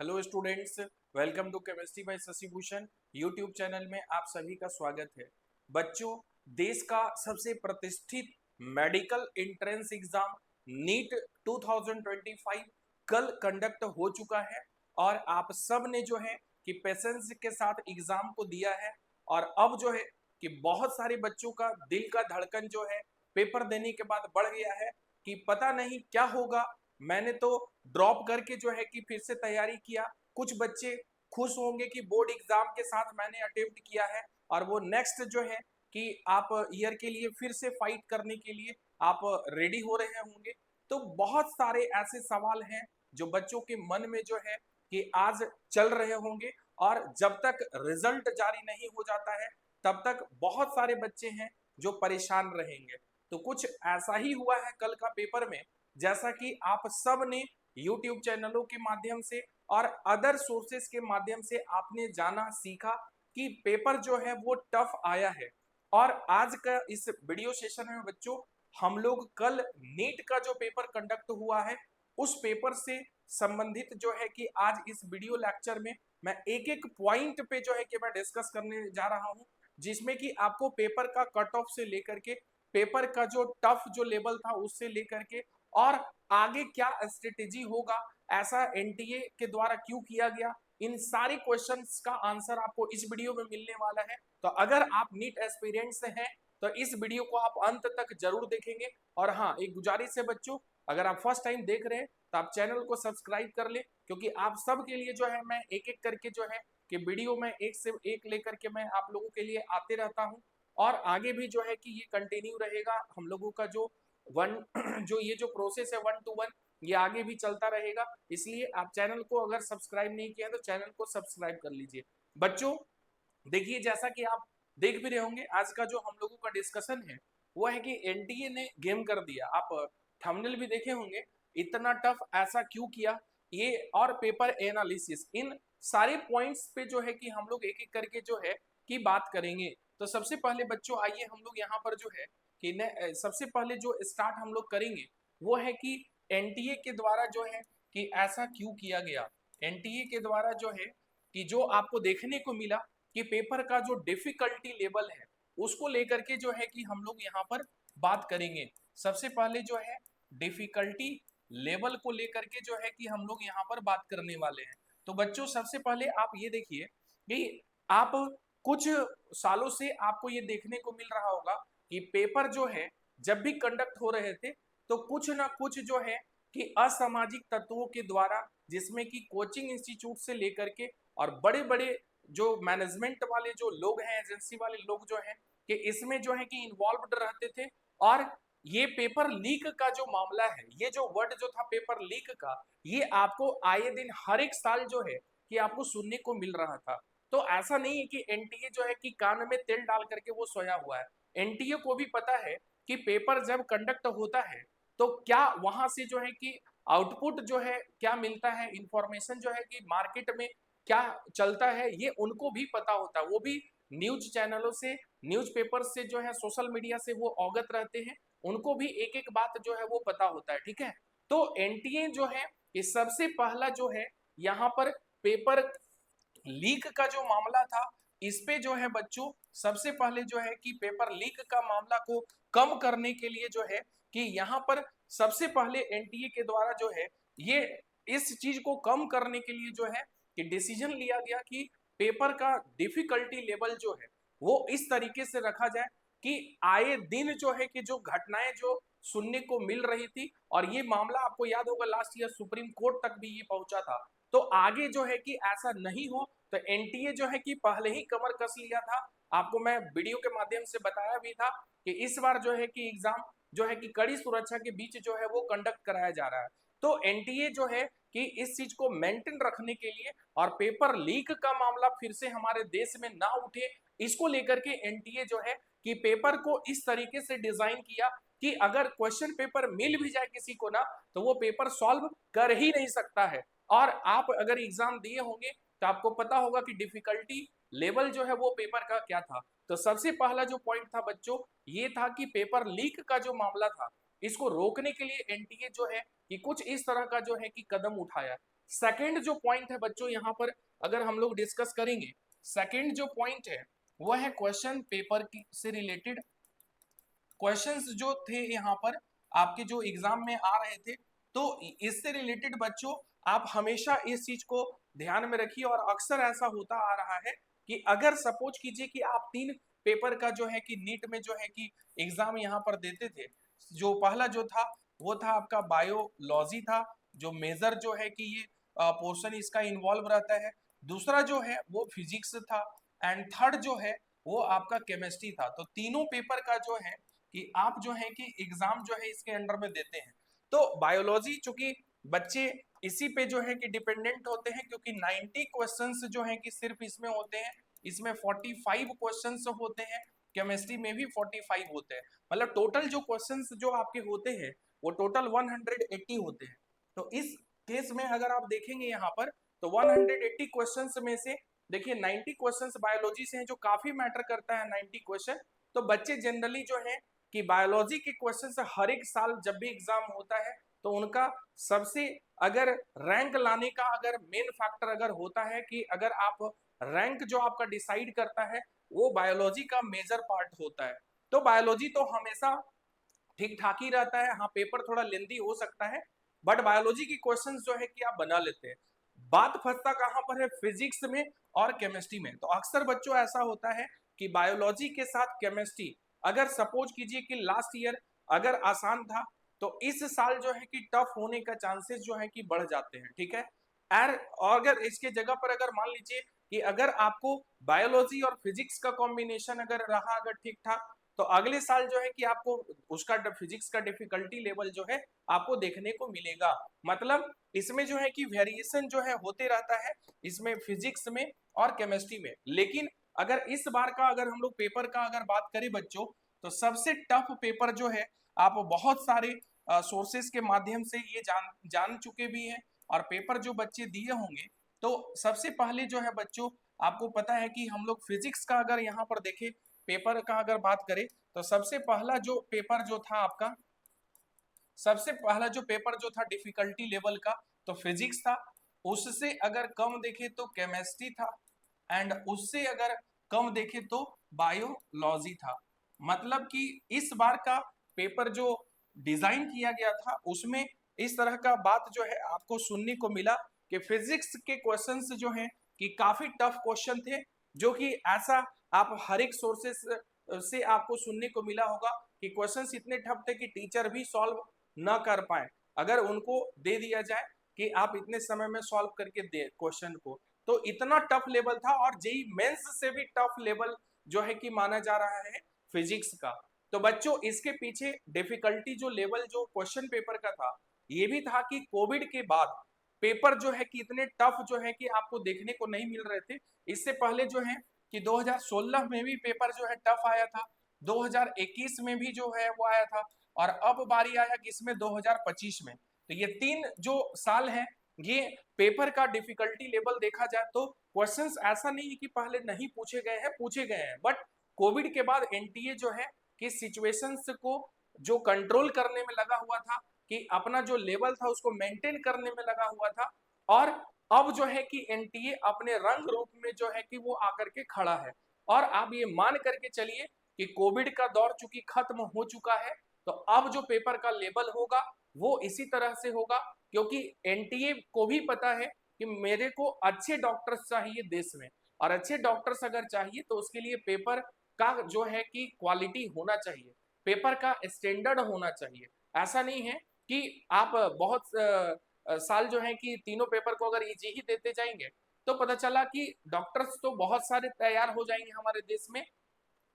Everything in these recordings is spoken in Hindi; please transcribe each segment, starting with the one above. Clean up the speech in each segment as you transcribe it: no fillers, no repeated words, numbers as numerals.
Hello students, welcome to chemistry by Shashi Bhushan YouTube channel में आप सभी का स्वागत है। बच्चों, देश का सबसे प्रतिष्ठित मेडिकल एंट्रेंस एग्जाम नीट 2025 कल कंडक्ट हो चुका है और आप सब ने जो है कि पेशेंस के साथ एग्जाम को दिया है। और अब जो है कि बहुत सारे बच्चों का दिल का धड़कन जो है पेपर देने के बाद बढ़ गया है कि पता नहीं क्या होगा। मैंने तो ड्रॉप करके जो है कि फिर से तैयारी किया। कुछ बच्चे खुश होंगे कि बोर्ड एग्जाम के साथ मैंने अटेम्प्ट किया है और वो नेक्स्ट जो है कि आप ईयर के लिए फिर से फाइट करने के लिए आप रेडी हो रहे होंगे। तो बहुत सारे ऐसे सवाल हैं जो बच्चों के मन में जो है कि आज चल रहे होंगे और जब तक रिजल्ट जारी नहीं हो जाता है तब तक बहुत सारे बच्चे हैं जो परेशान रहेंगे। तो कुछ ऐसा ही हुआ है कल का पेपर में, जैसा कि आप सब ने YouTube चैनलों के माध्यम से और अदर सोर्सेस के माध्यम से आपने जाना सीखा कि पेपर जो है वो टफ आया है। और आज का इस वीडियो सेशन में बच्चों हम लोग कल नीट का जो पेपर कंडक्ट हुआ है उस पेपर से संबंधित जो है कि आज इस वीडियो लेक्चर में मैं एक एक पॉइंट पे जो है कि मैं डिस्कस करने जा रहा हूं, जिसमें कि आपको पेपर का कट ऑफ से लेकर के पेपर का जो टफ जो लेवल था उससे लेकर के और आगे क्या स्ट्रेटेजी होगा, ऐसा एनटीए के द्वारा क्यों किया गया, इन सारे क्वेश्चंस का आंसर आपको इस वीडियो में मिलने वाला है। तो अगर आप नीट एस्पिरेंट से हैं तो इस वीडियो को आप अंत तक जरूर देखेंगे। और हाँ, एक गुजारिश है बच्चों, अगर आप फर्स्ट टाइम देख रहे हैं तो आप चैनल को सब्सक्राइब कर ले, क्योंकि आप सब के लिए जो है मैं एक एक करके जो है कि वीडियो में एक से एक लेकर के मैं आप लोगों के लिए आते रहता हूँ। और आगे भी जो है कि ये कंटिन्यू रहेगा हम लोगों का जो वन जो ये जो प्रोसेस है 1 to 1 ये आगे भी चलता रहेगा। इसलिए आप चैनल को अगर सब्सक्राइब नहीं किया तो चैनल को सब्सक्राइब कर लीजिए। बच्चों देखिए, जैसा कि आप देख भी रहे होंगे आज का जो हम लोगों का डिस्कशन है वो है कि एनटीए ने गेम कर दिया। आप थंबनेल भी देखे होंगे, इतना टफ ऐसा क्यों किया ये और पेपर एनालिसिस, इन सारे पॉइंट्स पे जो है कि हम लोग एक एक करके जो है कि बात करेंगे। तो सबसे पहले बच्चों आइए हम लोग यहाँ पर जो है कि सबसे पहले जो स्टार्ट हम लोग करेंगे वो है कि एनटीए के द्वारा जो है कि ऐसा क्यों किया गया। एनटीए के द्वारा जो है कि जो आपको देखने को मिला कि पेपर का जो डिफिकल्टी लेवल है उसको लेकर के जो है कि हम लोग यहाँ पर बात करेंगे। सबसे पहले जो है डिफिकल्टी लेवल को लेकर के जो है कि हम लोग यहाँ पर बात करने वाले हैं। तो बच्चों सबसे पहले आप ये देखिए कि आप कुछ सालों से आपको ये देखने को मिल रहा होगा कि पेपर जो है जब भी कंडक्ट हो रहे थे तो कुछ ना कुछ जो है कि असामाजिक तत्वों के द्वारा, जिसमें कि कोचिंग इंस्टीट्यूट से लेकर के और बड़े बड़े जो मैनेजमेंट वाले जो लोग हैं, एजेंसी वाले लोग जो हैं कि इसमें जो है कि इन्वॉल्व्ड रहते थे। और ये पेपर लीक का जो मामला है, ये जो वर्ड जो था पेपर लीक का, ये आपको आए दिन हर एक साल जो है कि आपको सुनने को मिल रहा था। तो ऐसा नहीं है कि एनटीए जो है कि कान में तेल डाल करके वो सोया हुआ है। एनटीए को भी पता है कि पेपर जब कंडक्ट होता है तो क्या वहां से जो है कि आउटपुट जो है क्या मिलता है, इंफॉर्मेशन जो है कि मार्केट में क्या चलता है, ये उनको भी पता होता है। वो भी न्यूज चैनलों से, न्यूज़पेपर से जो है, सोशल मीडिया से वो अवगत रहते हैं। उनको भी एक एक बात जो है वो पता होता है, ठीक है। तो एनटीए जो है ये सबसे पहला जो है यहाँ पर पेपर लीक का जो मामला था इस पे जो है बच्चों सबसे पहले जो है कि पेपर लीक का मामला को कम करने के लिए जो है कि यहाँ पर सबसे पहले एनटीए के द्वारा जो है ये इस चीज को कम करने के लिए जो है कि डिसीजन लिया गया कि पेपर का डिफिकल्टी लेवल जो है वो इस तरीके से रखा जाए कि आए दिन जो है कि जो घटनाएं जो सुनने को मिल रही थी, और ये मामला आपको याद होगा लास्ट ईयर सुप्रीम कोर्ट तक भी ये पहुंचा था। तो आगे जो है कि ऐसा नहीं हो तो एनटीए जो है कि पहले ही कमर कस लिया था। आपको मैं वीडियो के माध्यम से बताया भी था कि इस बार जो है कि एग्जाम जो है कि कड़ी सुरक्षा के बीच जो है वो कंडक्ट कराया जा रहा है। तो एनटीए जो है कि इस चीज को मेंटेन रखने के लिए और पेपर लीक का मामला फिर से हमारे देश में ना उठे, इसको लेकर के एनटीए जो है कि पेपर को इस तरीके से डिजाइन किया कि अगर क्वेश्चन पेपर मिल भी जाए किसी को ना तो वो पेपर सॉल्व कर ही नहीं सकता है। और आप अगर एग्जाम दिए होंगे तो आपको पता होगा कि डिफिकल्टी लेवल जो है वो पेपर का क्या था। तो सबसे पहला जो पॉइंट था बच्चों ये था कि पेपर लीक का जो मामला था इसको रोकने के लिए एनटीए जो है कि कुछ इस तरह का जो है कि कदम उठाया। सेकंड जो पॉइंट है बच्चों यहाँ पर अगर हम लोग डिस्कस करेंगे, सेकंड जो पॉइंट है वह है क्वेश्चन पेपर की से रिलेटेड क्वेश्चंस जो थे यहाँ पर आपके जो एग्जाम में आ रहे थे। तो इससे रिलेटेड बच्चों आप हमेशा इस चीज को ध्यान में रखिए। और अक्सर ऐसा होता आ रहा है कि अगर सपोज कीजिए कि आप 3 पेपर का जो है कि नीट में जो है कि एग्जाम यहाँ पर देते थे, जो पहला जो था वो था आपका बायोलॉजी था, जो मेजर जो है कि ये पोर्शन इसका इन्वॉल्व रहता है। दूसरा जो है वो फिजिक्स था, एंड थर्ड जो है वो आपका केमिस्ट्री था। तो तीनों पेपर का जो है कि आप जो है कि एग्जाम जो है इसके अंडर में देते हैं। तो बायोलॉजी चूंकि बच्चे इसी पे जो है कि डिपेंडेंट होते हैं, क्योंकि 90 क्वेश्चंस जो है कि सिर्फ इसमें होते हैं, इसमें 45 क्वेश्चंस होते हैं, केमिस्ट्री में भी 45 होते हैं। मतलब टोटल जो क्वेश्चंस जो आपके होते हैं वो टोटल 180 होते हैं। तो इस केस में अगर आप देखेंगे यहाँ पर तो 180 क्वेश्चंस में से देखिए 90 क्वेश्चंस बायोलॉजी से हैं, जो काफी मैटर करता है 90 क्वेश्चन। तो बच्चे जनरली जो है कि बायोलॉजी के क्वेश्चन से हर एक साल जब भी एग्जाम होता है तो उनका सबसे अगर रैंक लाने का अगर मेन फैक्टर अगर होता है कि अगर आप रैंक जो आपका डिसाइड करता है वो बायोलॉजी का मेजर पार्ट होता है। तो बायोलॉजी तो हमेशा ठीक ठाक ही रहता है, हाँ पेपर थोड़ा लेंदी हो सकता है, बट बायोलॉजी की क्वेश्चन जो है कि आप बना लेते हैं। बात फंसता कहाँ पर है, फिजिक्स में और केमिस्ट्री में। तो अक्सर बच्चों ऐसा होता है कि बायोलॉजी के साथ केमिस्ट्री अगर सपोज कीजिए कि लास्ट ईयर अगर आसान था तो इस साल जो है कि टफ होने का चांसेस जो है कि बढ़ जाते हैं, ठीक है। और अगर इसके जगह पर अगर मान लीजिए कि अगर आपको बायोलॉजी और फिजिक्स का कॉम्बिनेशन अगर रहा अगर ठीक ठाक, तो अगले साल जो है कि आपको उसका फिजिक्स का डिफिकल्टी लेवल जो है आपको देखने को मिलेगा। मतलब इसमें जो है कि वेरिएशन जो है होते रहता है इसमें फिजिक्स में और केमिस्ट्री में। लेकिन अगर इस बार का अगर हम लोग पेपर का अगर बात करें बच्चों, तो सबसे टफ पेपर जो है आप बहुत सारे सोर्सेस के माध्यम से ये जान चुके भी हैं और पेपर जो बच्चे दिए होंगे। तो सबसे पहले जो है बच्चों आपको पता है कि हम लोग फिजिक्स का अगर यहाँ पर देखें, पेपर का अगर बात करें तो सबसे पहला जो पेपर जो था आपका, सबसे पहला जो पेपर जो था डिफिकल्टी लेवल का तो फिजिक्स था। उससे अगर कम देखे तो केमिस्ट्री था, एंड उससे अगर कम देखे तो बायोलॉजी था। मतलब कि इस बार का पेपर जो डिजाइन किया गया था उसमें इस तरह का बात जो है आपको सुनने को मिला कि फिजिक्स के क्वेश्चंस जो हैं कि काफी टफ क्वेश्चन थे, जो कि ऐसा आप हर एक सोर्सेस से आपको सुनने को मिला होगा कि क्वेश्चंस इतने टफ थे कि टीचर भी सॉल्व न कर पाए अगर उनको दे दिया जाए कि आप इतने समय में सॉल्व करके दे क्वेश्चन को। तो इतना टफ लेवल था और जेई मेंस से भी टफ लेवल जो है कि माना जा रहा है फिजिक्स का। तो बच्चों इसके पीछे डिफिकल्टी जो लेवल जो क्वेश्चन पेपर का था ये भी था कि कोविड के बाद पेपर जो है कि इतने टफ जो है कि आपको देखने को नहीं मिल रहे थे। इससे पहले जो है कि 2016 में भी पेपर जो है टफ आया था, 2021 में भी जो है वो आया था, और अब बारी आया किसमें 2025 में। तो ये 3 जो साल है ये पेपर का डिफिकल्टी लेवल देखा जाए तो क्वेश्चंस ऐसा नहीं है कि पहले नहीं पूछे गए हैं, पूछे गए हैं, बट कोविड के बाद एनटीए जो है कि सिचुएशंस को जो कंट्रोल करने में लगा हुआ था, कि अपना जो लेवल था उसको मेंटेन करने में लगा हुआ था। और अब जो है कि एनटीए अपने रंग रूप में जो है कि वो आकर के खड़ा है। और आप ये मान करके चलिए कि कोविड का दौर चूंकि खत्म हो चुका है, तो अब जो पेपर का लेवल होगा वो इसी तरह से होगा, क्योंकि एनटीए को भी पता है कि मेरे को अच्छे डॉक्टर्स चाहिए देश में, और अच्छे डॉक्टर्स अगर चाहिए तो उसके लिए पेपर का जो है कि क्वालिटी होना चाहिए, पेपर का स्टैंडर्ड होना चाहिए। ऐसा नहीं है कि आप बहुत साल जो है कि तीनों पेपर को अगर इजी ही देते जाएंगे तो पता चला कि डॉक्टर्स तो बहुत सारे तैयार हो जाएंगे हमारे देश में,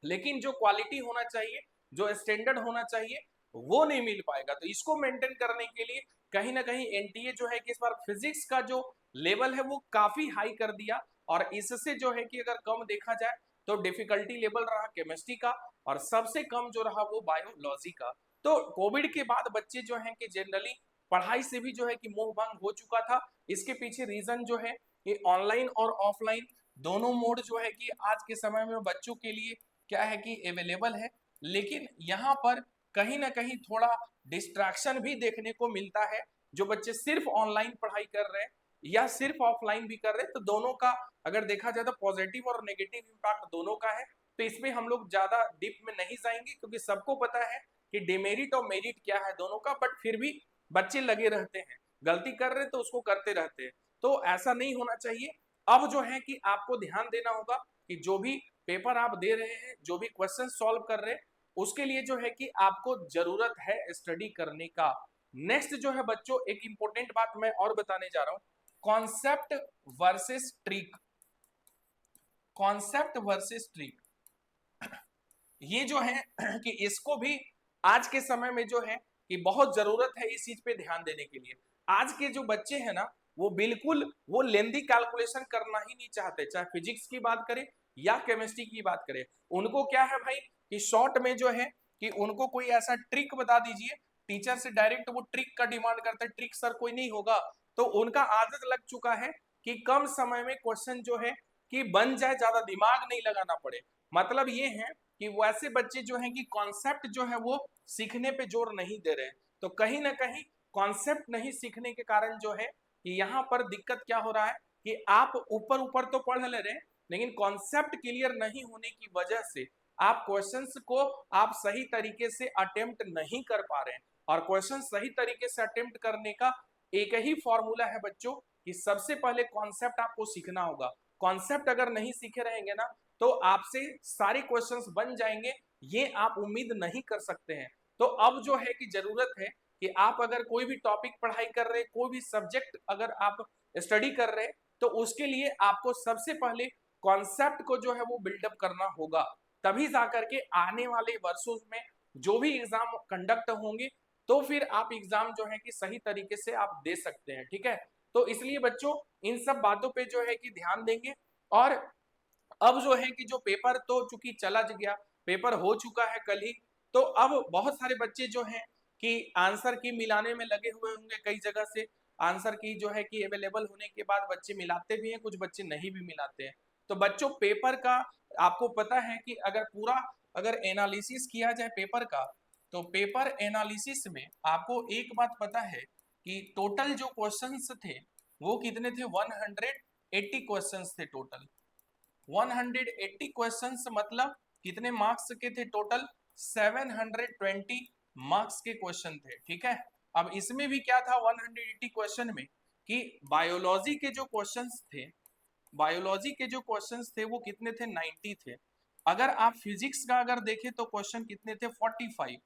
लेकिन जो क्वालिटी होना चाहिए, जो स्टैंडर्ड होना चाहिए, वो नहीं मिल पाएगा। तो इसको मेंटेन करने के लिए कहीं ना कहीं एनटीए जो है कि इस बार फिजिक्स का जो लेवल है वो काफी हाई कर दिया, और इससे जो है कि अगर कम देखा जाए तो डिफिकल्टी लेवल रहा केमिस्ट्री का, और सबसे कम जो रहा वो बायोलॉजी का। तो कोविड के बाद बच्चे जो हैं कि जनरली पढ़ाई से भी जो है कि मोह भंग हो चुका था। इसके पीछे रीजन जो है कि ऑनलाइन और ऑफलाइन दोनों मोड जो है कि आज के समय में बच्चों के लिए क्या है कि अवेलेबल है। लेकिन यहाँ पर कहीं ना कहीं थोड़ा डिस्ट्रैक्शन भी देखने को मिलता है, जो बच्चे सिर्फ ऑनलाइन पढ़ाई कर रहे हैं या सिर्फ ऑफलाइन भी कर रहे हैं, तो दोनों का अगर देखा जाए तो पॉजिटिव और नेगेटिव इम्पैक्ट दोनों का है। तो इसमें हम लोग ज्यादा डीप में नहीं जाएंगे, क्योंकि सबको पता है कि डिमेरिट और मेरिट क्या है दोनों का, बट फिर भी बच्चे लगे रहते हैं, गलती कर रहे हैं तो उसको करते रहते हैं। तो ऐसा नहीं होना चाहिए। अब जो है कि आपको ध्यान देना होगा कि जो भी पेपर आप दे रहे हैं, जो भी क्वेश्चन सॉल्व कर रहे हैं, उसके लिए जो है कि आपको जरूरत है स्टडी करने का। नेक्स्ट जो है बच्चों, एक इंपॉर्टेंट बात मैं और बताने जा रहा हूं, concept versus trick. Concept versus trick, ये जो है कि इसको भी आज के समय में जो है कि बहुत जरूरत है इस चीज पे ध्यान देने के लिए। आज के जो बच्चे हैं ना, वो बिल्कुल वो लेंदी कैलकुलेशन करना ही नहीं चाहते, चाहे फिजिक्स की बात करें या केमिस्ट्री की बात करें। उनको क्या है भाई कि शॉर्ट में जो है कि उनको कोई ऐसा ट्रिक बता दीजिए, टीचर से डायरेक्ट वो ट्रिक का डिमांड करते हैं, ट्रिक सर कोई नहीं होगा। तो उनका आदत लग चुका है कि कम समय में क्वेश्चन जो है कि बन जाए, ज्यादा दिमाग नहीं लगाना पड़े। मतलब ये है कि वैसे बच्चे जो हैं कि कॉन्सेप्ट जो है वो सीखने पे जोर नहीं दे रहे हैं। तो कहीं ना कहीं कॉन्सेप्ट नहीं सीखने के कारण जो है कि यहाँ पर दिक्कत क्या हो रहा है कि आप ऊपर ऊपर तो पढ़ ले रहे हैं, लेकिन कॉन्सेप्ट क्लियर नहीं होने की वजह से आप क्वेश्चंस को आप सही तरीके से अटेम्प्ट नहीं कर पा रहे हैं। और क्वेश्चन सही तरीके से अटेम्प्ट करने का एक ही फॉर्मूला है बच्चों कि सबसे पहले कॉन्सेप्ट आपको सीखना होगा। कॉन्सेप्ट अगर नहीं सीखे रहेंगे ना, तो आपसे सारे क्वेश्चंस बन जाएंगे, ये आप उम्मीद नहीं कर सकते हैं। तो अब जो है कि जरूरत है कि आप अगर कोई भी टॉपिक पढ़ाई कर रहे हैं, कोई भी सब्जेक्ट अगर आप स्टडी कर रहे हैं, तो उसके लिए आपको सबसे पहले कॉन्सेप्ट को जो है वो बिल्डअप करना होगा। तभी जाकर के आने वाले वर्षों में जो भी एग्जाम कंडक्ट होंगे, तो फिर आप एग्जाम जो है कि सही तरीके से आप दे सकते हैं। ठीक है, तो इसलिए बच्चों इन सब बातों पे जो है कि ध्यान देंगे। और अब जो है कि जो पेपर तो चूंकि चला गया, पेपर हो चुका है कल ही, तो अब बहुत सारे बच्चे जो हैं कि आंसर की मिलाने में लगे हुए होंगे। कई जगह से आंसर की जो है कि अवेलेबल होने के बाद बच्चे मिलाते भी हैं, कुछ बच्चे नहीं भी मिलाते हैं। तो बच्चों पेपर का आपको पता है कि अगर पूरा अगर एनालिसिस किया जाए पेपर का, तो पेपर एनालिसिस में आपको एक बात पता है कि टोटल जो क्वेश्चंस थे वो कितने थे, 180 क्वेश्चंस थे टोटल। 180 क्वेश्चंस मतलब कितने मार्क्स के थे टोटल, 720 मार्क्स के क्वेश्चन थे। ठीक है, अब इसमें भी क्या था 180 क्वेश्चन में कि बायोलॉजी के जो क्वेश्चंस थे, बायोलॉजी के जो क्वेश्चंस थे वो कितने थे, 90 थे। अगर आप फिजिक्स का अगर देखें तो क्वेश्चन कितने थे, 45।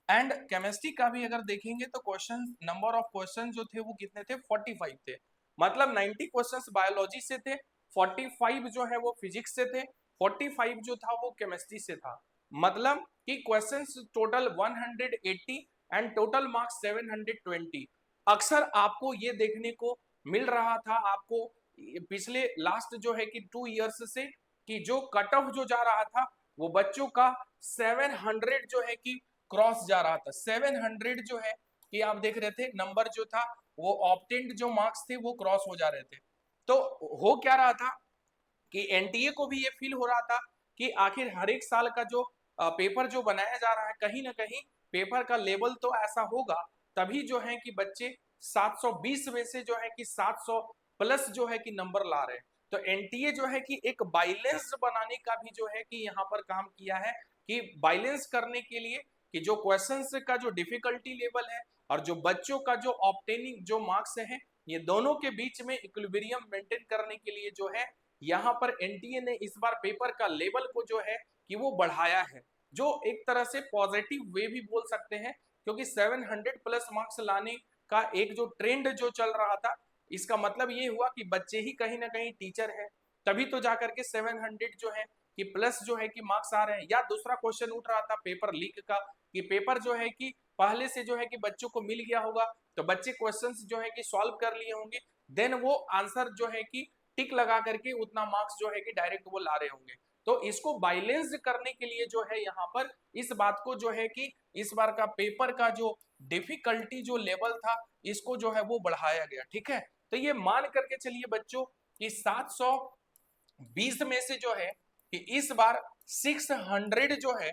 एंड केमिस्ट्री का भी अगर देखेंगे तो क्वेश्चन नंबर ऑफ क्वेश्चन जो थे वो कितने थे, 45 थे। मतलब 90 क्वेश्चंस बायोलॉजी से थे, 45 जो है वो फिजिक्स से थे, 45 जो था वो केमिस्ट्री से था। मतलब कि questions total 180 and total marks 720। अक्सर आपको ये देखने को मिल रहा था, आपको पिछले लास्ट जो है कि 2 इयर्स से, कि जो कट ऑफ जो जा रहा था वो बच्चों का 700 जो है कि क्रॉस जा रहा था। 700 जो है कि आप देख रहे थे नंबर जो था वो ऑप्टेंड जो मार्क्स थे वो क्रॉस हो जा रहे थे। तो हो क्या रहा था कि एनटीए को भी ये फील हो रहा था कि आखिर हर एक साल का जो पेपर जो बनाया जा रहा है, कहीं ना कहीं पेपर का लेवल तो ऐसा होगा, तभी जो है कि बच्चे 720 में से जो है कि 700 प्लस जो है कि नंबर ला रहे हैं। तो एनटीए जो है कि एक बाइलेंस बनाने का भी जो है कि यहाँ पर काम किया है, कि बाइलेंस करने के लिए कि जो क्वेश्चंस का जो डिफिकल्टी लेवल है और जो बच्चों का जो ऑब्टेनिंग जो मार्क्स है, ये दोनों के बीच में इक्विलिब्रियम मेंटेन करने के लिए जो है यहाँ पर एनटीए ने इस बार पेपर का लेवल को जो है कि वो बढ़ाया है, जो एक तरह से पॉजिटिव वे भी बोल सकते हैं। क्योंकि 700 प्लस मार्क्स लाने का एक जो ट्रेंड जो चल रहा था, इसका मतलब ये हुआ कि बच्चे ही कहीं ना कहीं टीचर है, तभी तो जाकर के 700 जो है कि प्लस जो है कि मार्क्स आ रहे हैं। या दूसरा क्वेश्चन उठ रहा था पेपर लीक का, कि पेपर जो है कि पहले से जो है कि बच्चों को मिल गया होगा, तो बच्चे क्वेश्चंस जो है कि सॉल्व कर लिए होंगे, देन वो आंसर जो है कि टिक लगा करके उतना मार्क्स जो है कि डायरेक्ट वो ला रहे होंगे। तो इसको बाइलेंस करने के लिए जो है यहाँ पर इस बात को जो है कि इस बार का पेपर का जो डिफिकल्टी जो लेवल था, इसको जो है वो बढ़ाया गया। ठीक है, तो ये मान करके चलिए बच्चों कि 720 में से जो है कि इस बार 600 जो है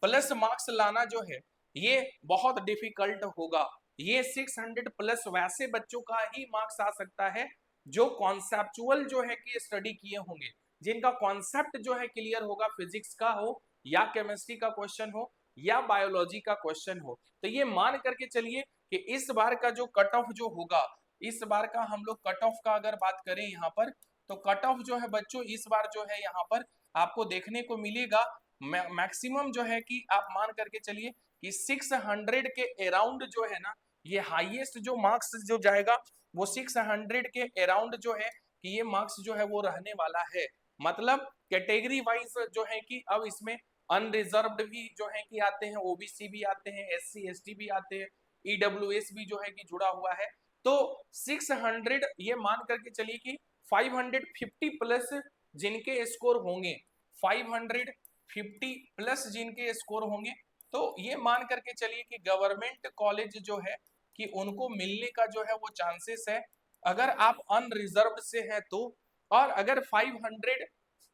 प्लस मार्क्स लाना जो है ये बहुत डिफिकल्ट होगा। ये 600 प्लस वैसे बच्चों का ही मार्क्स आ सकता है जो कॉन्सेप्चुअल जो है कि स्टडी किए होंगे, जिनका कॉन्सेप्ट जो है क्लियर होगा, फिजिक्स का हो या केमिस्ट्री का क्वेश्चन हो या बायोलॉजी का क्वेश्चन हो, तो ये मान करके चलिए कि इस बार का जो कट ऑफ जो होगा, इस बार का हम लोग कट ऑफ का अगर बात करें यहाँ पर, तो कट ऑफ जो है बच्चों इस बार जो है यहाँ पर आपको देखने को मिलेगा मैक्सिमम जो है कि आप मान करके चलिए कि 600 के अराउंड जो है ना, ये हाईएस्ट जो मार्क्स जो जाएगा वो 600 के अराउंड जो है कि ये मार्क्स जो है वो रहने वाला है। मतलब कैटेगरी वाइज जो है कि अब इसमें अनरिजर्व्ड भी जो है कि आते हैं, ओबीसी भी आते हैं, एससी एसटी भी आते हैं, ईडब्ल्यूएस भी जो है कि जुड़ा हुआ है। तो 600 ये मान करके चलिए कि 550 प्लस जिनके स्कोर होंगे, 550 प्लस जिनके स्कोर होंगे, तो ये मान करके चलिए कि गवर्नमेंट कॉलेज जो है कि उनको मिलने का जो है वो चांसेस है, अगर आप अनरिजर्व्ड से हैं तो। और अगर 500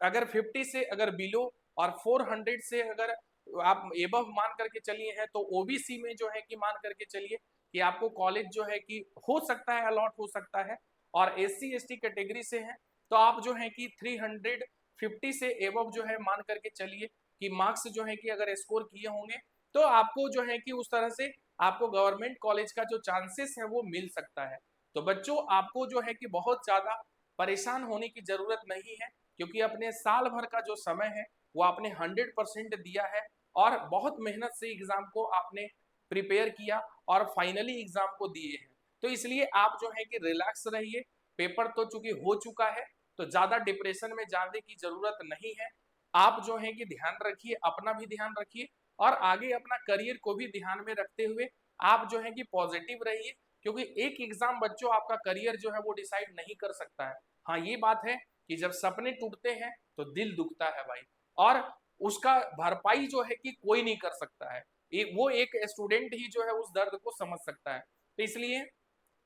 अगर 50 से अगर बिलो और 400 से अगर आप एबव मान करके चलिए हैं, तो ओबीसी में जो है कि मान करके चलिए कि आपको कॉलेज जो है कि हो सकता है अलॉट हो सकता है। और एससी एसटी कैटेगरी से हैं तो आप जो है कि 350 से एबव जो है मान करके चलिए कि मार्क्स जो है कि अगर स्कोर किए होंगे, तो आपको जो है कि उस तरह से आपको गवर्नमेंट कॉलेज का जो चांसेस है वो मिल सकता है। तो बच्चों आपको जो है कि बहुत ज्यादा परेशान होने की जरूरत नहीं है, क्योंकि अपने साल भर का जो समय है वो आपने 100% दिया है और बहुत मेहनत से एग्जाम को आपने प्रिपेयर किया और फाइनली एग्जाम को दिए हैं। तो इसलिए आप जो है कि रिलैक्स रहिए, पेपर तो चूंकि हो चुका है तो ज्यादा डिप्रेशन में जाने की जरूरत नहीं है। आप जो है कि ध्यान रखिए, अपना भी ध्यान रखिए और आगे अपना करियर को भी ध्यान में रखते हुए आप जो है कि पॉजिटिव रहिए, क्योंकि एक एग्जाम बच्चों आपका करियर जो है वो डिसाइड नहीं कर सकता है। हाँ ये बात है कि जब सपने टूटते हैं तो दिल दुखता है भाई, और उसका भरपाई जो है कि कोई नहीं कर सकता है, वो एक स्टूडेंट ही जो है उस दर्द को समझ सकता है। तो इसलिए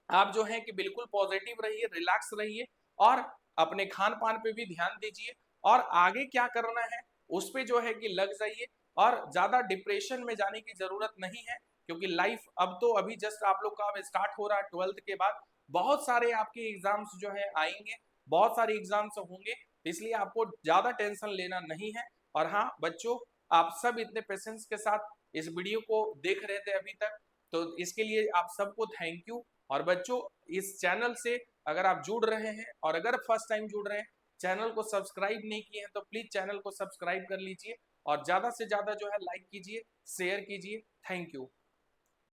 आप जो है कि बिल्कुल पॉजिटिव रहिए, रिलैक्स रहिए और अपने खान पान पे भी ध्यान दीजिए और आगे क्या करना है उस पे जो है कि लग जाइए, और ज्यादा डिप्रेशन में जाने की जरूरत नहीं है, क्योंकि लाइफ अब तो अभी जस्ट आप लोग का अब स्टार्ट हो रहा है 12th के बाद, बहुत सारे आपके एग्जाम्स जो है आएंगे, बहुत सारे एग्जाम्स होंगे, इसलिए आपको ज्यादा टेंशन लेना नहीं है। और हाँ बच्चों, आप सब इतने पेशेंस के साथ इस वीडियो को देख रहे थे अभी तक, तो इसके लिए आप सबको थैंक यू। और बच्चों इस चैनल से अगर आप जुड़ रहे हैं और अगर फर्स्ट टाइम जुड़ रहे हैं, चैनल को सब्सक्राइब नहीं किए हैं तो प्लीज चैनल को सब्सक्राइब कर लीजिए और ज्यादा से ज्यादा जो है लाइक कीजिए, शेयर कीजिए। Thank you.